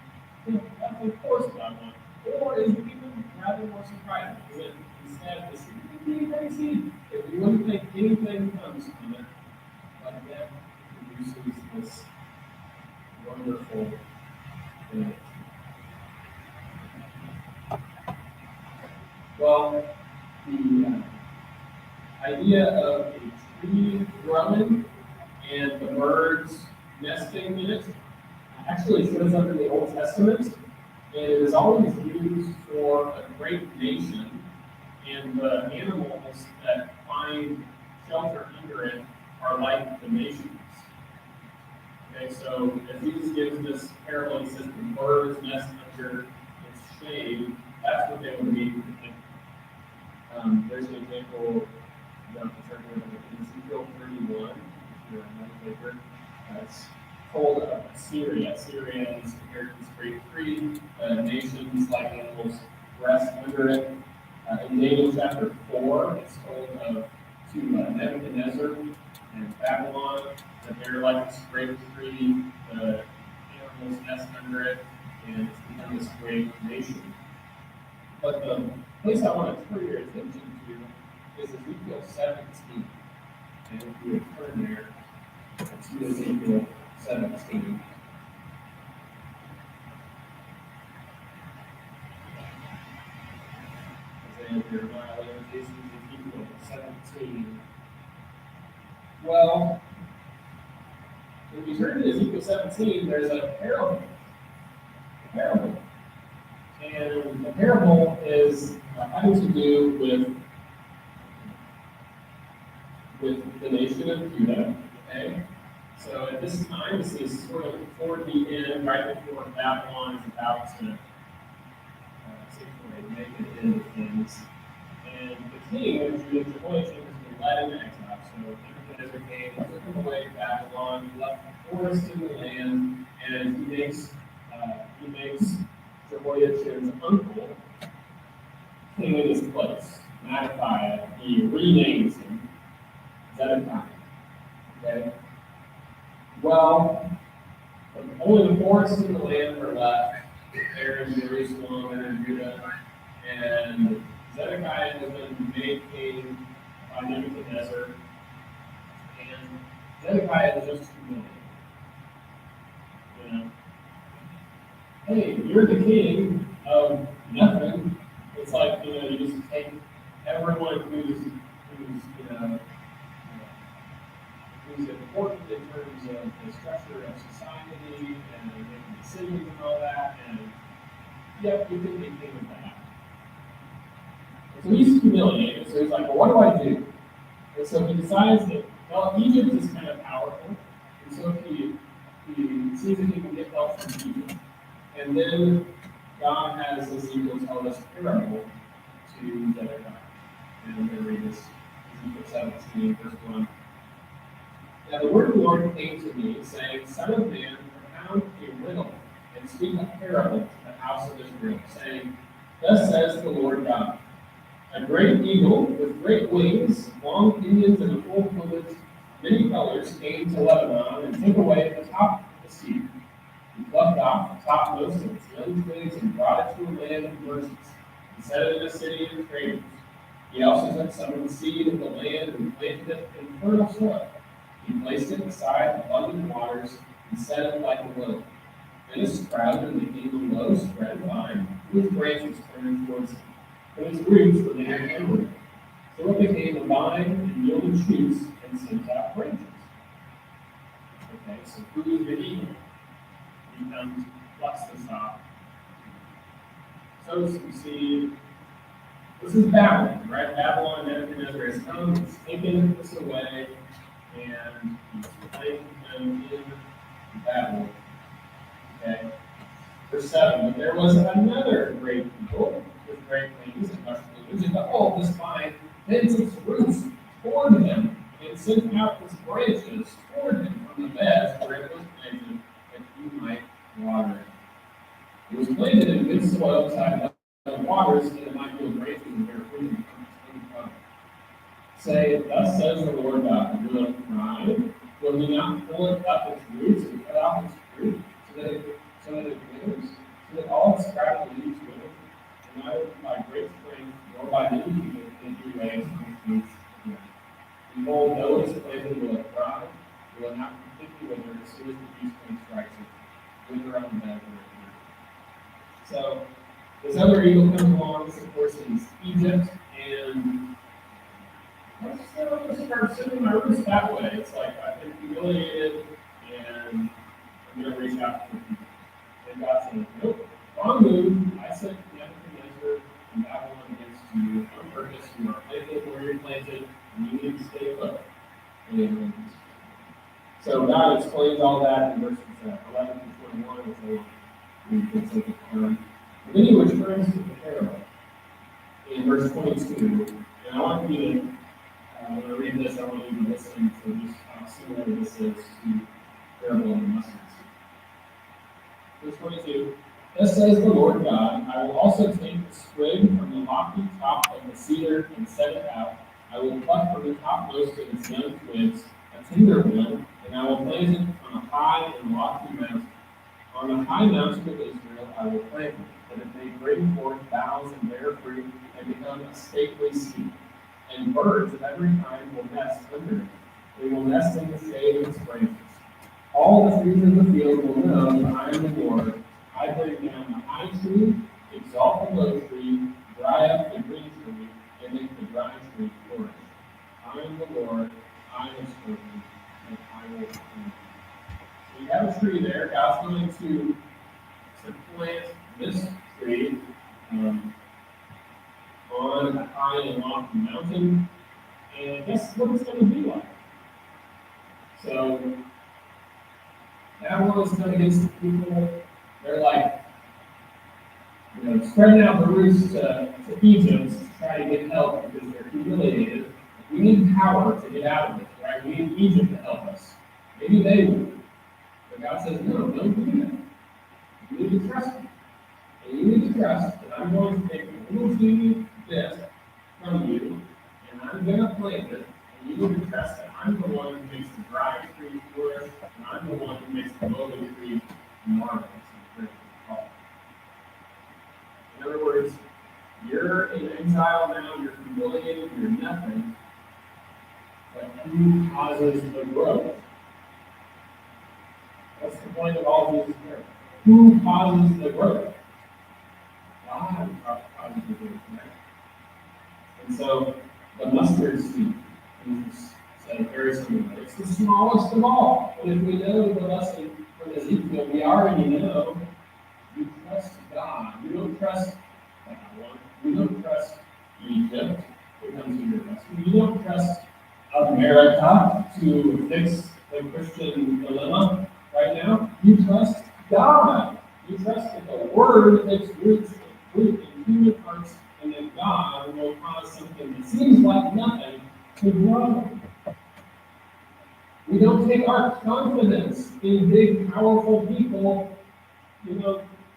of course what I want? Or is it even rather more surprising? Is it instead this really crazy that you wouldn't think anything comes from it, but then produces this wonderful thing? Well, the idea of a tree growing and the birds nesting in it actually shows up in the Old Testament, and it is always used for a great nation, and the animals that find shelter under it are like the nations. Okay, so if Jesus gives this parable, he says the birds nest under its shade, that's what they would be. There's an example in Ezekiel 31, if you're another paper. It's told of Assyria. Assyria is compared to this great tree. Nations like animals rest under it. In Daniel chapter 4, it's told of to Nebuchadnezzar and Babylon that they're like this great tree. The animals nest under it, and it's become this great nation. But the place I want to turn your attention to is Ezekiel 17. And if you would turn there to Ezekiel 17. Isaiah, Jeremiah, Ezekiel 17. Well, when you turn to Ezekiel 17, there's a parable. And the parable is having to do with the nation of Judah. Okay? So at this time, this is sort of toward the end, right before Babylon is about to make an end of things. And the king of Judah, Jehoiakim, has been led into exile. So Nebuchadnezzar came, took him away to Babylon, he left the forest in the land, and he makes Jehoiakim's uncle king in his place, Mattathiah. He renames him Zedekiah. Okay? Well, only the forests in the land were left there in Jerusalem and in Judah, and Zedekiah has been made king by Nebuchadnezzar, and Zedekiah is just humiliated. You know, hey, you're the king of nothing. It's like, you just take everyone who's important in terms of the structure of society and making decisions and all that, and yep, you can be king of that. And so he's humiliated, so he's like, well, what do? And so he decides that, well, Egypt is kind of powerful, and so he sees that he can get help from Egypt. And then God has Ezekiel tell this parable to Zedekiah. And I'm going to read this, Ezekiel 17, verse 1. Now the word of the Lord came to me, saying, Son of man, propound a riddle and speak a parable to the house of Israel, saying, Thus says the Lord God, a great eagle with great wings, long pinions, and a full plumage, many colors, came to Lebanon and took away the top of the cedar. He plucked off the topmost of its young twigs and brought it to a land of mercies, and set it in a city of traders. He also took some of the seed of the land and planted it in fertile soil. He placed it beside abundant waters and set it like a willow. Then it sprouted and became a low spread vine, with branches turning towards it. But its roots were near Emerald. So it became a vine and yielded shoots and sent out branches. Okay, so who is the eagle? He comes, plucks the stalk. So you see, this is Babylon, right? Babylon, Nebuchadnezzar has come, he's taken this away, and he's placed them in Babylon. Okay? Verse 7, but there was another great eagle with great wings and much plumage, and behold, this vine bent its roots toward him, and sent out its branches toward him from the beds where it was planted, that he might water it. It was planted in good soil beside the waters, and it might yield branches and bear fruit and come. Say, thus says the Lord God, will it thrive? Will he not pull it up its roots and cut off its fruit, so that it withers, so that all its sprouted leaves wither? And neither by great strength, nor by any people can he raise its fruits again. Behold, though it is planted, will it thrive? Will it not completely wither as soon as the east wind strikes it? Wither on the bed where it grew. So, this other eagle comes along. This, of course, is Egypt, and let's start sending my roots that way. It's like I've been humiliated, and I'm going to reach out to people. And God said, nope, wrong move. I sent Nebuchadnezzar and Babylon against you on purpose. You are planted where you're planted, and you need to stay put. So God explains all that in verses 11 through 21, which we can take it down. And then he returns to the parable in verse 22. And I want you to, when I read this, I want you to listen to just how similar this is to parable of the mustard seed. Verse 22. Thus says the Lord God, I will also take the sprig from the lofty top of the cedar and set it out. I will pluck from the topmost of its young twigs a tender one, and I will plant it on a high and lofty mountain. On the high mountain of Israel I will plant it, that it may bring forth boughs and bear fruit and become a stately seed. And birds of every kind will nest under it. They will nest in the shade of its branches. All the trees of the field will know that I am the Lord. I bring down the high tree, exalt the low tree, dry up the green tree, and make the dry tree flourish. I am the Lord, I have spoken, and I will perform. So you have a tree there. God's going to plant this tree on a high and lofty mountain, and guess what it's going to be like? So Babylon is coming against the people. They're like, spreading out the roots to Egypt to try to get help because they're humiliated. We need power to get out of this, right? We need Egypt to help us. Maybe they would. But God says, no, don't do that. You need to trust me. And you need to trust that I'm going to take a little teeny bit from you, and I'm going to plant it. And you need to trust that I'm the one who makes the dry tree flourish, and I'm the one who makes the lowly tree marvelous. In other words, you're in exile now, you're humiliated, you're nothing, but who causes the growth? That's the point of all of these miracles. Who causes the growth? God causes the growth, right? And so, the mustard seed, Jesus said very similar. It's the smallest of all. But if we know the lesson from Ezekiel, we already know you trust God. You don't trust Babylon. You don't trust Egypt to come to your rescue. You don't trust America to fix the Christian dilemma right now. You trust God. You trust that the Word takes roots and fruit in human hearts, and that God will cause something that seems like nothing to grow. We don't take our confidence in big, powerful people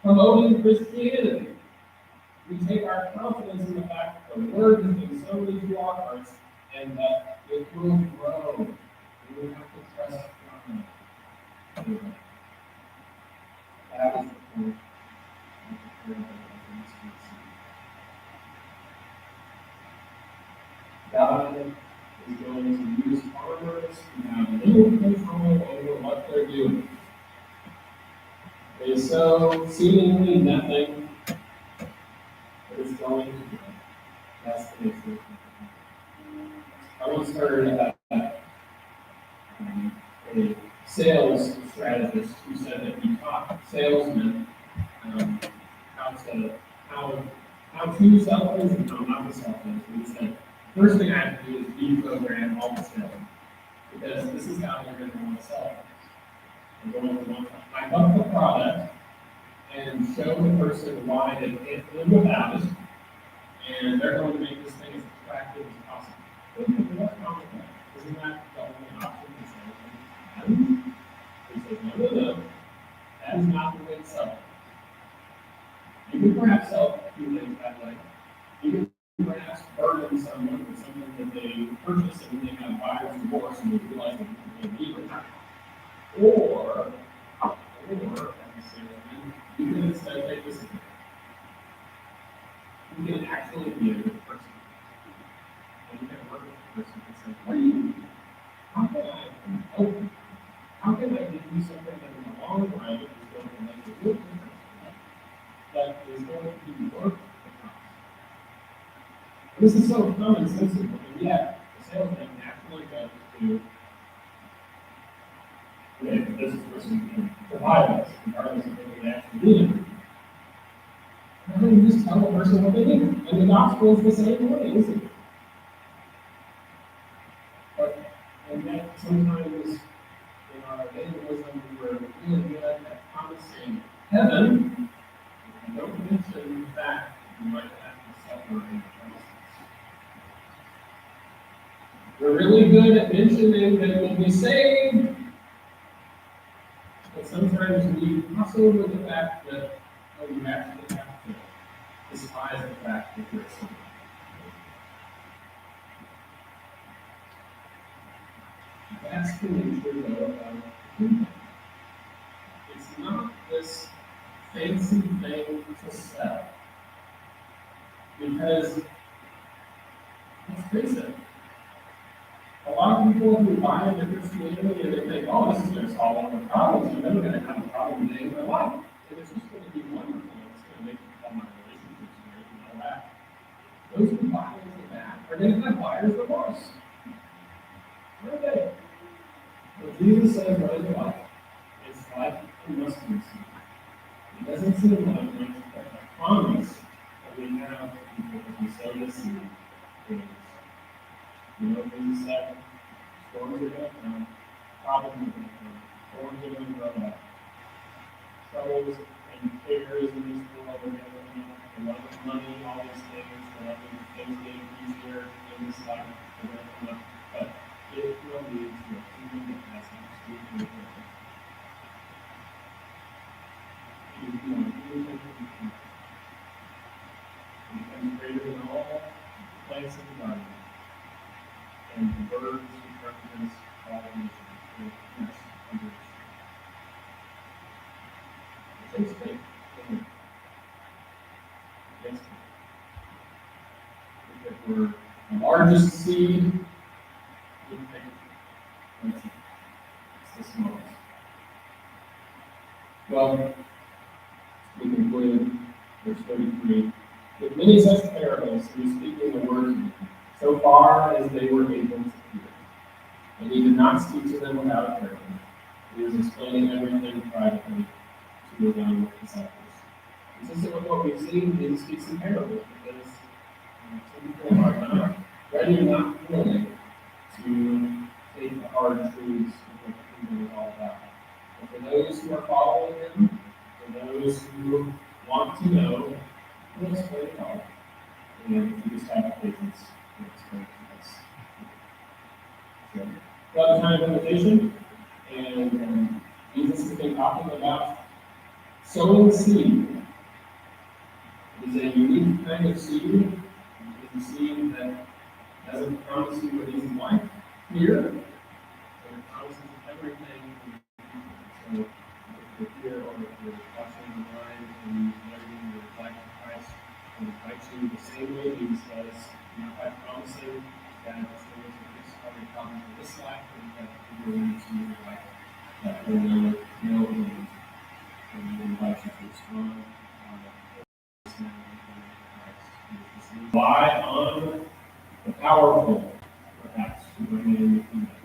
promoting Christianity. We take our confidence in the fact that the word has been sown into our hearts and that it will grow. We will have to trust God. That is the point of the prayer that I want to receive. God is going to use farmers who have little control over what they're doing. They sow seemingly nothing, but it's going to grow. That's the nature of it. I once heard a sales strategist who said that he taught salesmen how to sell things and how not to sell things. And he said, first thing I have to do is deprogram all the sales because this is how they're going to want to sell things. They're going to want to hype up the product and show the person why they can't live without it, and they're going to make this thing as attractive as possible. What's wrong with that? Isn't that the only option to sell things? He says, no. That is not the way to sell it. You can perhaps sell a few things that way. You can perhaps burden someone with something that they purchase and they have buyer's remorse and they realize that they need it. Or, as a salesman, you can instead take this. You can actually be a good person. And you can work with the person and say, what do you do? How can I help you? How can I give you something that in the long run is going to make a good difference? That is going to be worth the cost. This is so commonsensical, and yet the salesman naturally goes to, okay, this person can provide us, regardless of what they actually need. How do you just tell the person what they need? And the gospel is the same way, isn't it? And yet sometimes in our evangelism, we're really good at promising heaven. And don't mention the fact that you might have to suffer in the process. We're really good at mentioning that we'll be saved, but sometimes we gloss over the fact that you actually have to despise the fact that you're a sinner. That's the nature though of the kingdom. It's not this fancy thing to sell. Because, let's face it, a lot of people who buy into Christianity and they think, oh, this is going to solve all the problems, you're never going to have a problem today in their life. And it's just going to be wonderful, it's going to make all my relationships great and all that. Those who buy into that are going to have buyer's remorse. Where are they? What Jesus says, what is life? It's like a mustard seed. It doesn't seem like much, but the promise that we have for people as we sow the seed is, Jesus said, storms are going to come, problems are going to come, storms are going to grow up, troubles and cares in this world are going to come, a lot of money, all these things, a lot of things getting easier in this life are going to come up, but it will lead to a kingdom that has absolutely no end. It becomes greater than all plants in the garden, and the birds which represents all nations will nest under its tree. It takes faith. It takes faith. If it were the largest seed, it would take faith. It's the smallest. Well, we conclude verse 33. With many such parables, he was speaking the word to them, so far as they were able to hear. And he did not speak to them without a parable. He was explaining everything privately to his own disciples. Consistent with what we've seen, Jesus speaks in parables because some people are not ready or not willing to take the hard truths of what the kingdom is all about. But for those who are following him, for those who want to know, he'll explain it all. And if you just have patience, he'll explain it to us. So, got the time of invitation, and Jesus has been talking about Sowing seed is a unique kind of seed. It's a seed that doesn't promise you an easy life here, but it promises everything. So if you're here or if you're watching online and you're learning your life in Christ, I invite you the same way Jesus does, not by promising that it's going to fix all your problems in this life, but that you're going to your life that will know him. And we invite you to respond rely on the powerful, perhaps, to bring in the kingdom.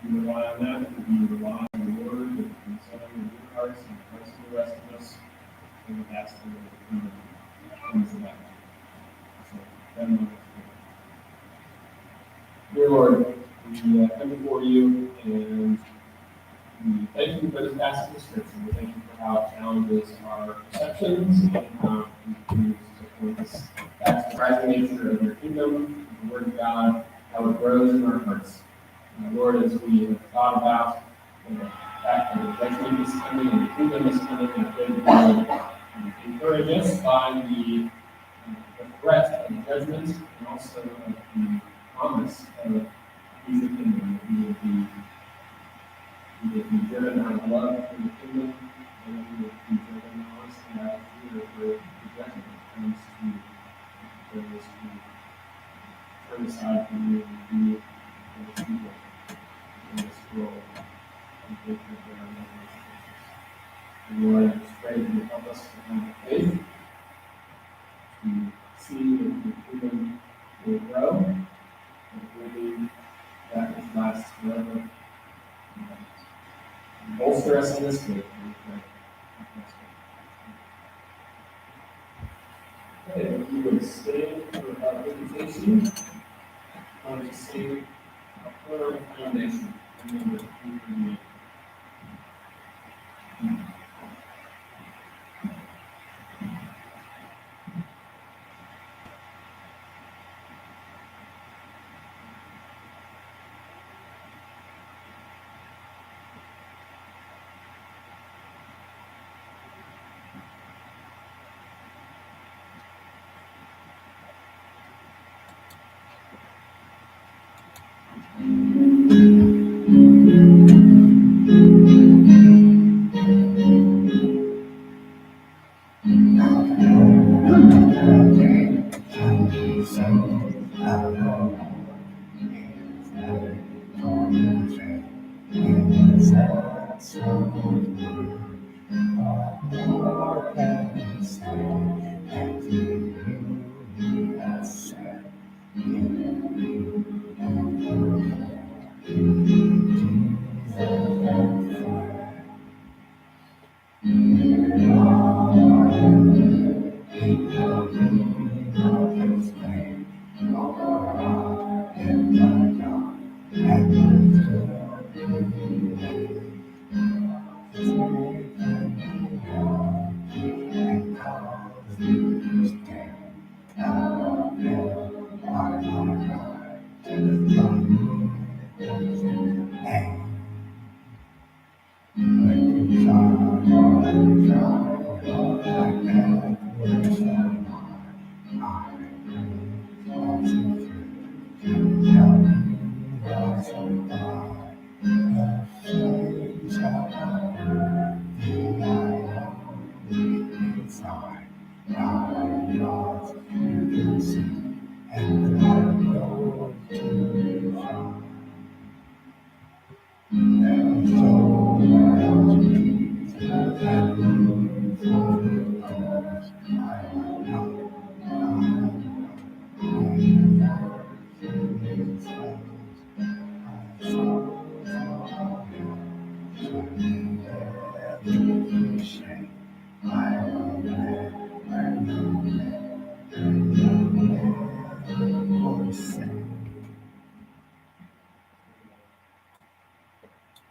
You rely on that, you rely on the word and sowing in your hearts and the hearts of the rest of us, and that's the way the kingdom comes about. So, that moment. Dear Lord, we come before you and we thank you for this passage of scripture. We thank you for how it challenges our perceptions and how it continues to point us back to the surprising nature of your kingdom, the word of God, how it grows in our hearts. Lord, as we have thought about the fact that the judgment is coming and the kingdom is coming, I pray that you would encourage us by the threat of judgment and also of the promise of future kingdom, that we would be driven out of love for the kingdom, and we would be driven honestly out of fear for the judgment that comes to those who turn aside from you and be those people in this world and think that there are no relationships. And Lord, I just pray that you help us to have faith, to see that the kingdom will grow, and believe that it lasts forever. Bolster us in this faith. Okay, if you would stand for our invitation, I want to sing a firm foundation. Remember, you can make.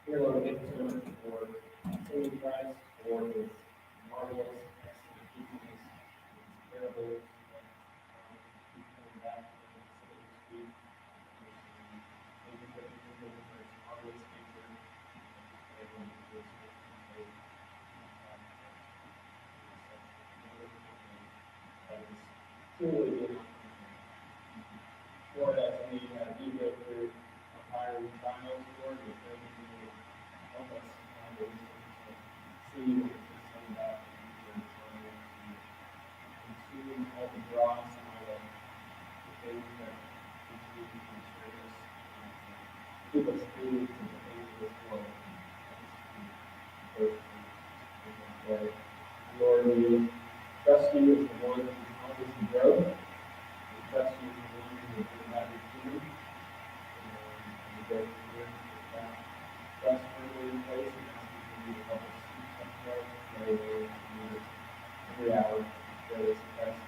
Dear Lord, thank you so much for saving Christ, for his marvelous, excellent teachings, his parables, keep coming back to the Street. Thank you for his marvelous teacher, and everyone who is here today. truly did not. Lord, as we do go through our fiery trials, Lord, we pray that you will help us find the wisdom to see what it is saying about the future and eternal and to help draw us out of the things that continue to constrain us, give us food to the things of this world. Lord, we trust you as the one who causes to grow. We trust you as the one who will bring about your kingdom. And we go through with that trust firmly in place and ask you to help us see such growth, pray, Lord, every hour. Pray this in Christ.